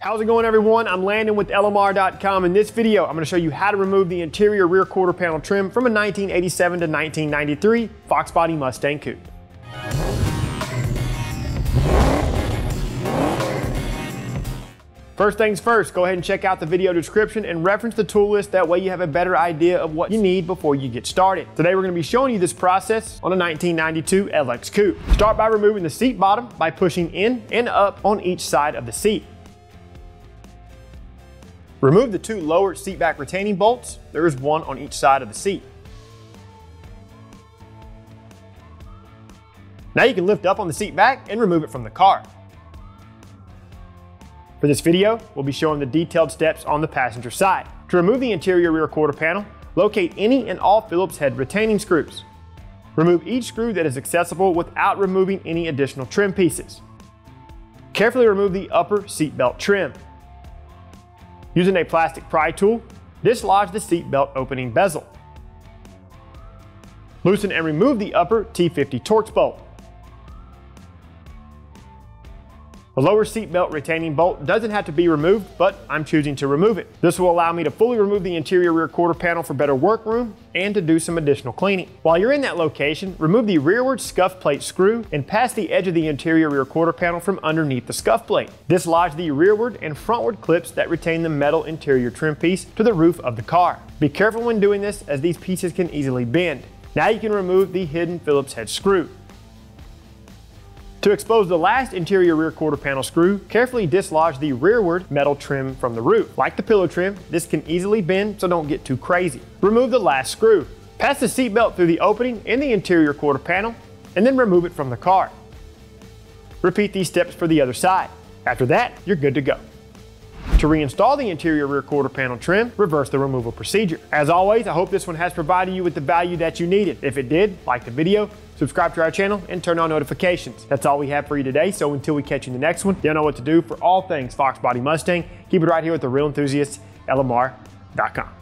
How's it going, everyone? I'm Landan with LMR.com. In this video, I'm going to show you how to remove the interior rear quarter panel trim from a 1987 to 1993 Fox Body Mustang Coupe. First things first, go ahead and check out the video description and reference the tool list. That way you have a better idea of what you need before you get started. Today we're going to be showing you this process on a 1992 LX Coupe. Start by removing the seat bottom by pushing in and up on each side of the seat. Remove the two lower seat back retaining bolts. There is one on each side of the seat. Now you can lift up on the seat back and remove it from the car. For this video, we'll be showing the detailed steps on the passenger side. To remove the interior rear quarter panel, locate any and all Phillips head retaining screws. Remove each screw that is accessible without removing any additional trim pieces. Carefully remove the upper seat belt trim. Using a plastic pry tool, dislodge the seat belt opening bezel. Loosen and remove the upper T50 Torx bolt. The lower seat belt retaining bolt doesn't have to be removed, but I'm choosing to remove it. This will allow me to fully remove the interior rear quarter panel for better workroom and to do some additional cleaning. While you're in that location, remove the rearward scuff plate screw and pass the edge of the interior rear quarter panel from underneath the scuff plate. Dislodge the rearward and frontward clips that retain the metal interior trim piece to the roof of the car. Be careful when doing this, as these pieces can easily bend. Now you can remove the hidden Phillips head screw. To expose the last interior rear quarter panel screw, carefully dislodge the rearward metal trim from the roof. Like the pillow trim, this can easily bend, so don't get too crazy. Remove the last screw. Pass the seat belt through the opening in the interior quarter panel, and then remove it from the car. Repeat these steps for the other side. After that, you're good to go. To reinstall the interior rear quarter panel trim, reverse the removal procedure. As always, I hope this one has provided you with the value that you needed. If it did, like the video, subscribe to our channel, and turn on notifications. That's all we have for you today, so until we catch you in the next one, you know what to do for all things Fox Body Mustang. Keep it right here with the real enthusiasts, LMR.com.